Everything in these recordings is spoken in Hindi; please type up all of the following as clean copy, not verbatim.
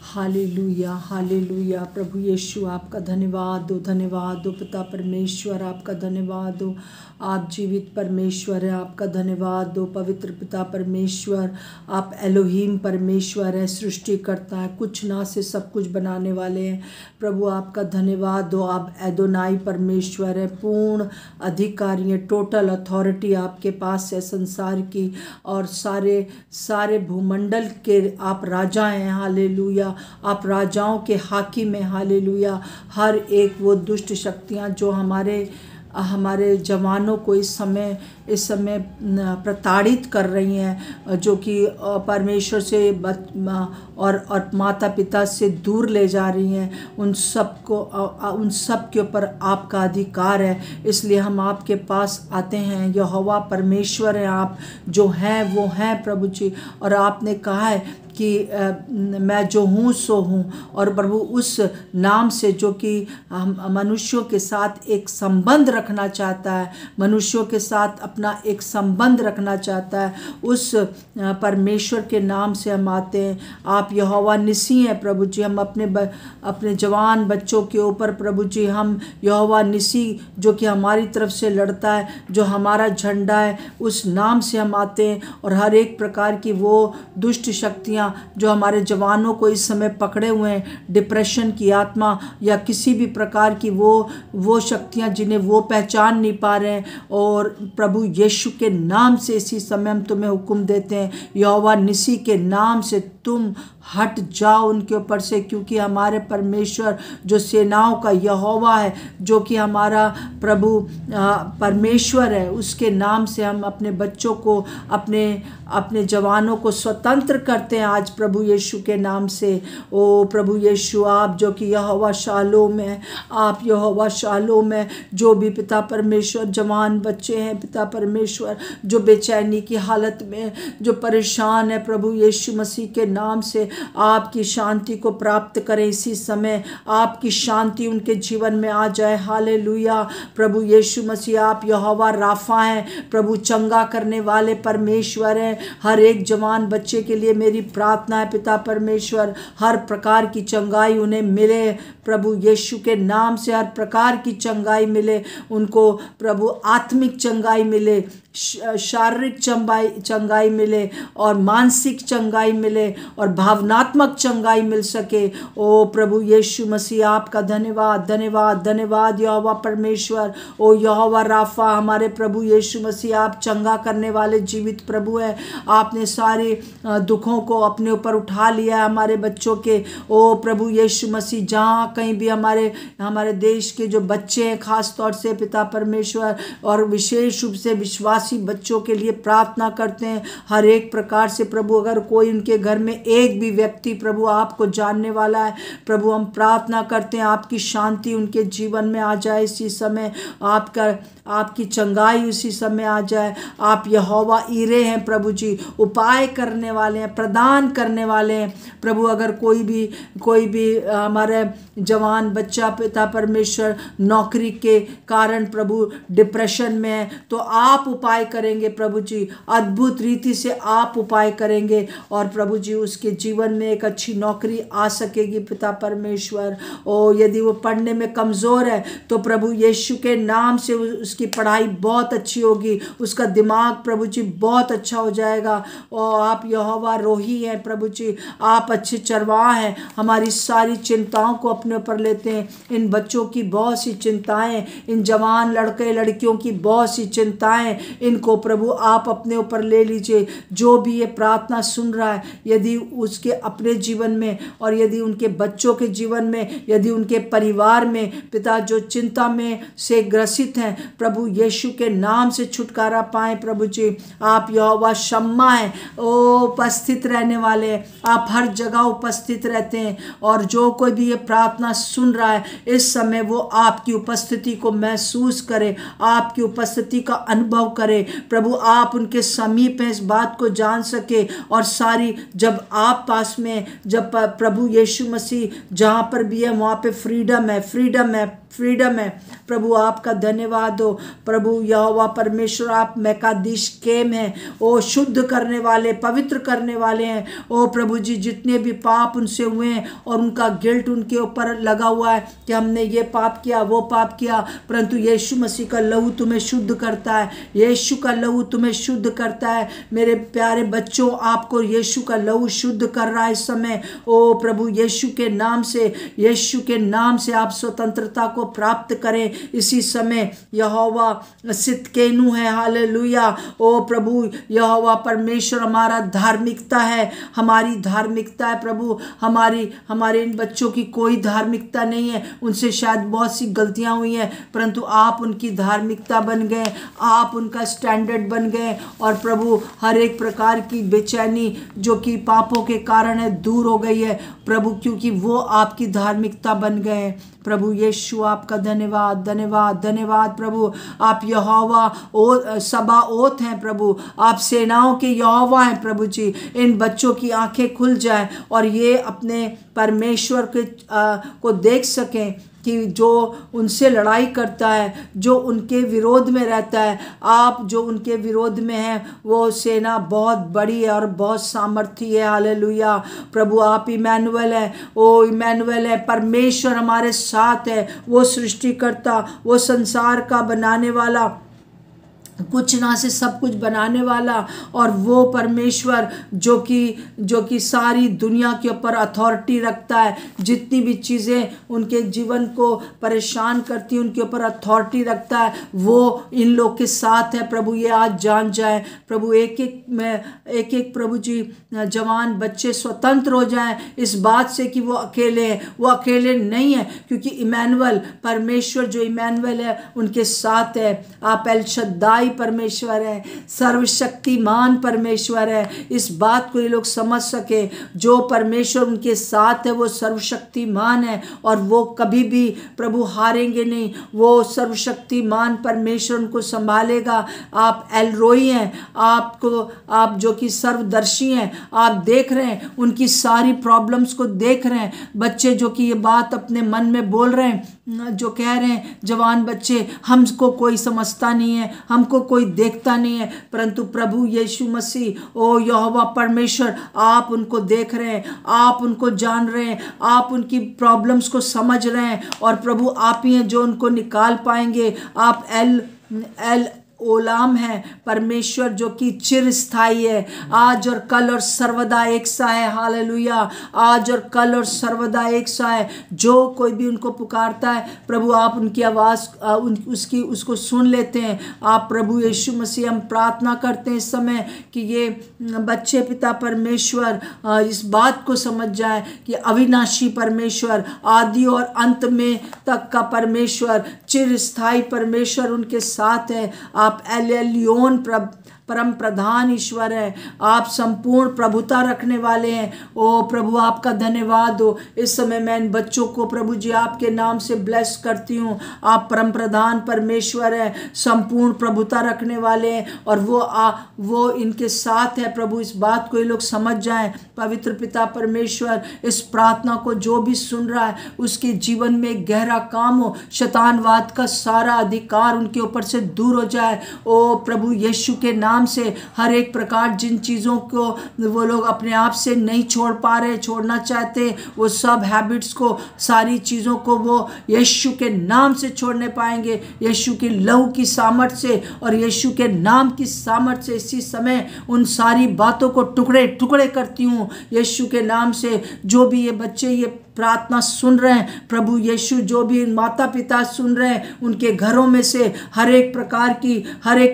Hallelujah hallelujah. प्रभु यीशु आपका धन्यवाद हो पिता परमेश्वर, आपका धन्यवाद हो। आप जीवित परमेश्वर है, आपका धन्यवाद हो पवित्र पिता परमेश्वर। आप एलोहीम परमेश्वर है, सृष्टि करता है, कुछ ना से सब कुछ बनाने वाले हैं। प्रभु आपका धन्यवाद हो। आप एदोनाई परमेश्वर है, पूर्ण अधिकारी है, टोटल अथॉरिटी आपके पास है संसार की और सारे भूमंडल के आप राजा हैं। हालेलुया। आप राजाओं के हाकिम हैं। हालेलुया। हर एक वो दुष्ट शक्तियां जो हमारे जवानों को इस समय प्रताड़ित कर रही हैं, जो कि परमेश्वर से और माता पिता से दूर ले जा रही हैं, उन सब के ऊपर आपका अधिकार है। इसलिए हम आपके पास आते हैं। यहोवा परमेश्वर है, आप जो हैं वो हैं प्रभु जी। और आपने कहा है कि मैं जो हूँ सो हूँ, और प्रभु उस नाम से जो कि मनुष्यों के साथ एक संबंध रखना चाहता है, मनुष्यों के साथ अपना एक संबंध रखना चाहता है, उस परमेश्वर के नाम से हम आते हैं। आप यहोवा निसी हैं प्रभु जी। हम अपने जवान बच्चों के ऊपर प्रभु जी, हम यहोवा निसी जो कि हमारी तरफ से लड़ता है, जो हमारा झंडा है, उस नाम से हम आते हैं। और हर एक प्रकार की वो दुष्ट शक्तियाँ जो हमारे जवानों को इस समय पकड़े हुए हैं, डिप्रेशन की आत्मा या किसी भी प्रकार की वो शक्तियां जिन्हें वो पहचान नहीं पा रहे हैं, और प्रभु यीशु के नाम से इसी समय हम तुम्हें हुक्म देते हैं, यहोवा निसी के नाम से तुम हट जाओ उनके ऊपर से, क्योंकि हमारे परमेश्वर जो सेनाओं का यहोवा है, जो कि हमारा प्रभु परमेश्वर है, उसके नाम से हम अपने बच्चों को, अपने जवानों को स्वतंत्र करते हैं आज प्रभु यीशु के नाम से। ओ प्रभु यीशु, आप जो कि यहोवा शालोम है, आप यहोवा शालोम है। जो भी पिता परमेश्वर जवान बच्चे हैं पिता परमेश्वर, जो बेचैनी की हालत में, जो परेशान है, प्रभु यीशु मसीह के नाम से आपकी शांति को प्राप्त करें। इसी समय आपकी शांति उनके जीवन में आ जाए। हालेलुया। प्रभु यीशु मसीह, आप यहोवा राफा हैं, प्रभु चंगा करने वाले परमेश्वर हैं। हर एक जवान बच्चे के लिए मेरी प्रार्थना है पिता परमेश्वर, हर प्रकार की चंगाई उन्हें मिले प्रभु यीशु के नाम से। हर प्रकार की चंगाई मिले उनको प्रभु, आत्मिक चंगाई मिले, शारीरिक चंगाई मिले, और मानसिक चंगाई मिले, और भावनात्मक चंगाई मिल सके। ओ प्रभु यीशु मसीह, आपका धन्यवाद धन्यवाद धन्यवाद यहोवा परमेश्वर। ओ यहोवा राफा, हमारे प्रभु यीशु मसीह, आप चंगा करने वाले जीवित प्रभु हैं। आपने सारे दुखों को अपने ऊपर उठा लिया हमारे बच्चों के। ओ प्रभु यीशु मसीह, जहाँ कहीं भी हमारे देश के जो बच्चे हैं, खास तौर से पिता परमेश्वर, और विशेष रूप से विश्वासी बच्चों के लिए प्रार्थना करते हैं। हर एक प्रकार से प्रभु, अगर कोई उनके घर में एक भी व्यक्ति प्रभु आपको जानने वाला है, प्रभु हम प्रार्थना करते हैं आपकी शांति उनके जीवन में आ जाए इसी समय, आपकी चंगाई उसी समय आ जाए। आप यहोवा ईरे हैं प्रभु जी, उपाय करने वाले हैं, प्रदान करने वाले हैं प्रभु। अगर कोई भी हमारे जवान बच्चा पिता परमेश्वर नौकरी के कारण प्रभु डिप्रेशन में है, तो आप उपाय करेंगे प्रभु जी, अद्भुत रीति से आप उपाय करेंगे, और प्रभु जी उसके जीवन में एक अच्छी नौकरी आ सकेगी पिता परमेश्वर। ओ यदि वो पढ़ने में कमज़ोर है, तो प्रभु यीशु के नाम से उसकी पढ़ाई बहुत अच्छी होगी, उसका दिमाग प्रभु जी बहुत अच्छा हो जाएगा। और आप यहोवा रोही हैं प्रभु जी, आप अच्छे चरवाह हैं। हमारी सारी चिंताओं को अपने ऊपर लेते हैं। इन बच्चों की बहुत सी चिंताएं, इन जवान लड़के लड़कियों की बहुत सी चिंताएं, इनको प्रभु आप अपने ऊपर ले लीजिए। जो भी ये प्रार्थना सुन रहा है, यदि उसके अपने जीवन में, और यदि उनके बच्चों के जीवन में, यदि उनके परिवार में पिता जो चिंता में से ग्रसित हैं, प्रभु यीशु के नाम से छुटकारा पाएं प्रभु जी। आप यहोवा शम्मा हैं, ओ उपस्थित रहने वाले हैं, आप हर जगह उपस्थित रहते हैं। और जो कोई भी ये प्रार्थना सुन रहा है इस समय, वो आपकी उपस्थिति को महसूस करे, आपकी उपस्थिति का अनुभव करे प्रभु। आप उनके समीप हैं, इस बात को जान सके। और सारी, जब आप पास में, जब प्रभु यीशु मसीह जहाँ पर भी है, वहाँ पे फ्रीडम है, फ्रीडम है फ्रीडम है। प्रभु आपका धन्यवाद हो। प्रभु यहोवा परमेश्वर आप मैकादिश केम हैं, ओ शुद्ध करने वाले, पवित्र करने वाले हैं। ओ प्रभु जी, जितने भी पाप उनसे हुए हैं और उनका गिल्ट उनके ऊपर लगा हुआ है कि हमने ये पाप किया, वो पाप किया, परंतु यीशु मसीह का लहू तुम्हें शुद्ध करता है। यीशु का लहू तुम्हें शुद्ध करता है। मेरे प्यारे बच्चों, आपको यीशु का लहू शुद्ध कर रहा है इस समय। ओ प्रभु, यीशु के नाम से, यीशु के नाम से आप स्वतंत्रता को प्राप्त करें इसी समय। यहोवा सिदकेनु है, हालेलुया। ओ प्रभु यहोवा परमेश्वर हमारा धार्मिकता है, हमारी धार्मिकता है प्रभु। हमारे इन बच्चों की कोई धार्मिकता नहीं है, उनसे शायद बहुत सी गलतियां हुई हैं, परंतु आप उनकी धार्मिकता बन गए, आप उनका स्टैंडर्ड बन गए। और प्रभु हर एक प्रकार की बेचैनी जो कि पापों के कारण है दूर हो गई है प्रभु, क्योंकि वो आपकी धार्मिकता बन गए। प्रभु यीशु आपका धन्यवाद, धन्यवाद, धन्यवाद प्रभु। आप यहोवा सबाओत हैं प्रभु, आप सेनाओं के यहोवा हैं प्रभु जी। इन बच्चों की आंखें खुल जाएं और ये अपने परमेश्वर के को देख सकें कि जो उनसे लड़ाई करता है, जो उनके विरोध में रहता है, आप जो उनके विरोध में हैं, वो सेना बहुत बड़ी है और बहुत सामर्थी है। हालेलुया। प्रभु आप इमैनुअल है, ओ इमैनुअल है, परमेश्वर हमारे साथ है। वो सृष्टिकर्ता, वो संसार का बनाने वाला, कुछ ना से सब कुछ बनाने वाला, और वो परमेश्वर जो कि सारी दुनिया के ऊपर अथॉरिटी रखता है। जितनी भी चीज़ें उनके जीवन को परेशान करती हैं उनके ऊपर अथॉरिटी रखता है, वो इन लोग के साथ है प्रभु। ये आज जान जाए प्रभु, एक एक प्रभु जी जवान बच्चे स्वतंत्र हो जाएं इस बात से कि वो अकेले हैं। वो अकेले नहीं है, क्योंकि इमैनुअल परमेश्वर जो इमैनुअल है उनके साथ है। आप एल शद्दाई परमेश्वर है, सर्वशक्तिमान परमेश्वर है। इस बात को ये लोग समझ सके, जो परमेश्वर उनके साथ है वो सर्वशक्तिमान है और वो कभी भी प्रभु हारेंगे नहीं। वो सर्वशक्तिमान परमेश्वर उनको संभालेगा। आप एल रोई हैं, आप जो कि सर्वदर्शी हैं, आप देख रहे हैं उनकी सारी प्रॉब्लम्स को देख रहे हैं। बच्चे जो कि ये बात अपने मन में बोल रहे हैं, जो कह रहे हैं जवान बच्चे, हमको कोई समझता नहीं है, हमको कोई देखता नहीं है, परंतु प्रभु यीशु मसीह ओ यहोवा परमेश्वर आप उनको देख रहे हैं, आप उनको जान रहे हैं, आप उनकी प्रॉब्लम्स को समझ रहे हैं, और प्रभु आप ही हैं जो उनको निकाल पाएंगे। आप एल ओलाम है परमेश्वर जो कि चिरस्थायी है, आज और कल और सर्वदा एक सा है। हालेलुया। आज और कल और सर्वदा एक सा है। जो कोई भी उनको पुकारता है प्रभु आप उनकी आवाज़ उसको सुन लेते हैं। आप प्रभु यीशु मसीह हम प्रार्थना करते हैं इस समय कि ये बच्चे पिता परमेश्वर इस बात को समझ जाए कि अविनाशी परमेश्वर, आदि और अंत में तक का परमेश्वर, चिरस्थायी परमेश्वर उनके साथ है। आप एलियोन परम प्रधान ईश्वर है, आप संपूर्ण प्रभुता रखने वाले हैं। ओ प्रभु आपका धन्यवाद हो। इस समय मैं इन बच्चों को प्रभु जी आपके नाम से ब्लेस करती हूँ। आप परम प्रधान परमेश्वर है, संपूर्ण प्रभुता रखने वाले हैं, और वो इनके साथ है प्रभु। इस बात को ये लोग समझ जाएं। पवित्र पिता परमेश्वर इस प्रार्थना को जो भी सुन रहा है उसके जीवन में एक गहरा काम हो, शैतानवाद का सारा अधिकार उनके ऊपर से दूर हो जाए। ओ प्रभु यीशु के नाम से हर एक प्रकार जिन चीज़ों को वो लोग अपने आप से नहीं छोड़ पा रहे, छोड़ना चाहते, वो सब हैबिट्स को, सारी चीज़ों को वो यीशु के नाम से छोड़ने पाएंगे, यीशु के लहू की सामर्थ से और यीशु के नाम की सामर्थ से। इसी समय उन सारी बातों को टुकड़े टुकड़े करती हूँ यीशु के नाम से। जो भी ये बच्चे ये प्रार्थना सुन रहे हैं प्रभु यीशु, जो भी माता पिता सुन रहे हैं, उनके घरों में से हर एक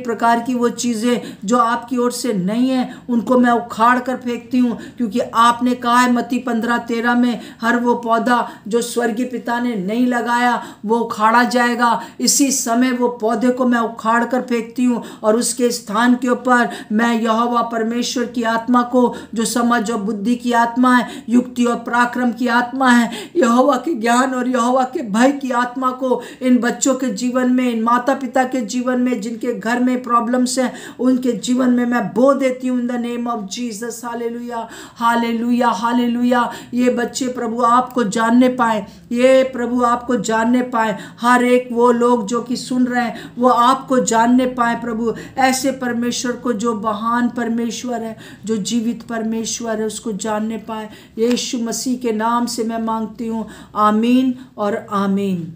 प्रकार की वो चीज़ें जो आपकी ओर से नहीं है उनको मैं उखाड़ कर फेंकती हूँ, क्योंकि आपने कहा है मत्ती 15:13 में, हर वो पौधा जो स्वर्गीय पिता ने नहीं लगाया वो उखाड़ा जाएगा। इसी समय वो पौधे को मैं उखाड़ कर फेंकती हूँ और उसके स्थान के ऊपर मैं यहोवा परमेश्वर की आत्मा को, जो समझ और बुद्धि की आत्मा है, युक्ति और पराक्रम की आत्मा है, यहोवा के ज्ञान और यहोवा के भय की आत्मा को इन बच्चों के जीवन में, इन माता पिता के जीवन में जिनके घर में प्रॉब्लम्स हैं, उन उनके जीवन में मैं बो देती हूँ in the name of Jesus. Hallelujah, hallelujah, hallelujah. ये बच्चे प्रभु आपको जानने पाए, ये प्रभु आपको जानने पाए। हर एक वो लोग जो कि सुन रहे हैं वो आपको जानने पाए प्रभु। ऐसे परमेश्वर को जो महान परमेश्वर है, जो जीवित परमेश्वर है, उसको जानने पाए। यीशु मसीह के नाम से मैं मांगती हूँ, आमीन और आमीन।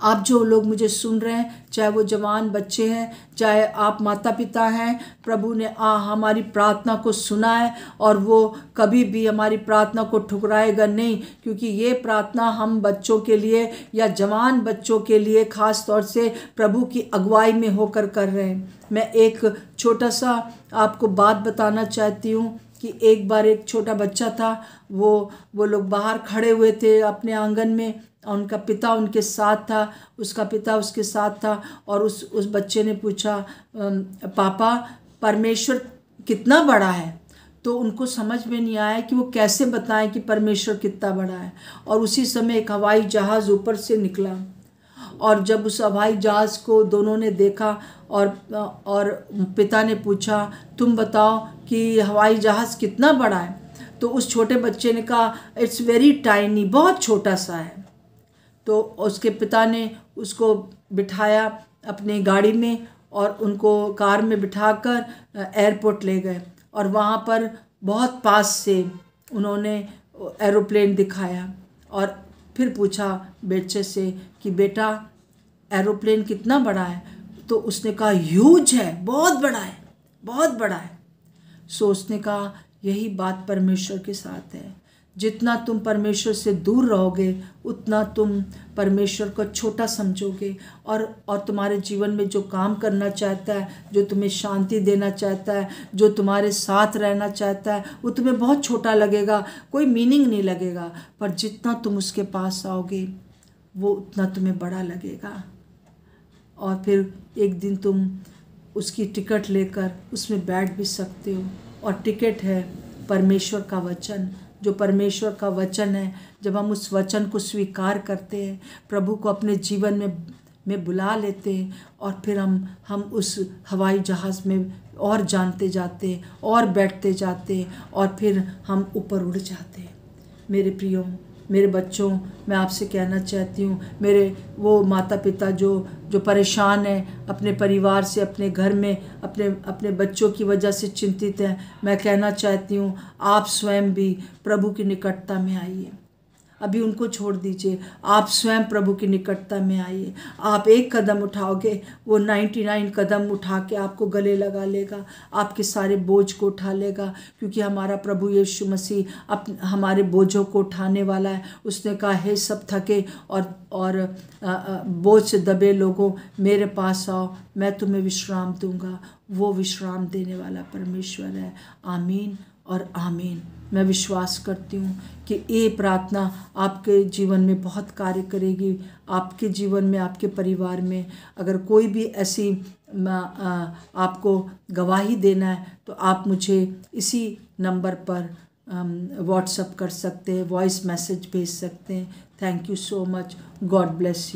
आप जो लोग मुझे सुन रहे हैं, चाहे वो जवान बच्चे हैं, चाहे आप माता पिता हैं, प्रभु ने हमारी प्रार्थना को सुना है और वो कभी भी हमारी प्रार्थना को ठुकराएगा नहीं, क्योंकि ये प्रार्थना हम बच्चों के लिए या जवान बच्चों के लिए ख़ास तौर से प्रभु की अगुवाई में होकर कर रहे हैं। मैं एक छोटा सा आपको बात बताना चाहती हूँ कि एक बार एक छोटा बच्चा था, वो लोग बाहर खड़े हुए थे अपने आंगन में, उनका पिता उनके साथ था, उसका पिता उसके साथ था, और उस बच्चे ने पूछा, पापा परमेश्वर कितना बड़ा है? तो उनको समझ में नहीं आया कि वो कैसे बताएं कि परमेश्वर कितना बड़ा है। और उसी समय एक हवाई जहाज़ ऊपर से निकला, और जब उस हवाई जहाज़ को दोनों ने देखा और पिता ने पूछा, तुम बताओ कि हवाई जहाज़ कितना बड़ा है? तो उस छोटे बच्चे ने कहा, इट्स वेरी टाइनी, बहुत छोटा सा है। तो उसके पिता ने उसको बिठाया अपनी गाड़ी में और उनको कार में बिठाकर एयरपोर्ट ले गए, और वहाँ पर बहुत पास से उन्होंने एरोप्लेन दिखाया और फिर पूछा बच्चे से कि बेटा एरोप्लेन कितना बड़ा है? तो उसने कहा ह्यूज है, बहुत बड़ा है, बहुत बड़ा है। सो उसने कहा यही बात परमेश्वर के साथ है, जितना तुम परमेश्वर से दूर रहोगे उतना तुम परमेश्वर को छोटा समझोगे, और तुम्हारे जीवन में जो काम करना चाहता है, जो तुम्हें शांति देना चाहता है, जो तुम्हारे साथ रहना चाहता है, वो तुम्हें बहुत छोटा लगेगा, कोई मीनिंग नहीं लगेगा। पर जितना तुम उसके पास आओगे वो उतना तुम्हें बड़ा लगेगा। और फिर एक दिन तुम उसकी टिकट लेकर उसमें बैठ भी सकते हो, और टिकट है परमेश्वर का वचन। जो परमेश्वर का वचन है, जब हम उस वचन को स्वीकार करते हैं, प्रभु को अपने जीवन में बुला लेते हैं, और फिर हम उस हवाई जहाज़ में और जानते जाते हैं और बैठते जाते हैं, और फिर हम ऊपर उड़ जाते हैं। मेरे प्रियो, मेरे बच्चों, मैं आपसे कहना चाहती हूँ, मेरे वो माता पिता जो परेशान हैं अपने परिवार से, अपने घर में अपने बच्चों की वजह से चिंतित हैं, मैं कहना चाहती हूँ आप स्वयं भी प्रभु की निकटता में आइए। अभी उनको छोड़ दीजिए, आप स्वयं प्रभु की निकटता में आइए। आप एक कदम उठाओगे, वो 99 कदम उठा के आपको गले लगा लेगा, आपके सारे बोझ को उठा लेगा, क्योंकि हमारा प्रभु यीशु मसीह हमारे बोझों को उठाने वाला है। उसने कहा, हे सब थके और बोझ से दबे लोगों, मेरे पास आओ, मैं तुम्हें विश्राम दूंगा। वो विश्राम देने वाला परमेश्वर है। आमीन और आमीन। मैं विश्वास करती हूँ कि ये प्रार्थना आपके जीवन में बहुत कार्य करेगी, आपके जीवन में, आपके परिवार में। अगर कोई भी ऐसी आपको गवाही देना है तो आप मुझे इसी नंबर पर व्हाट्सएप कर सकते हैं, वॉइस मैसेज भेज सकते हैं। Thank you so much. God bless you.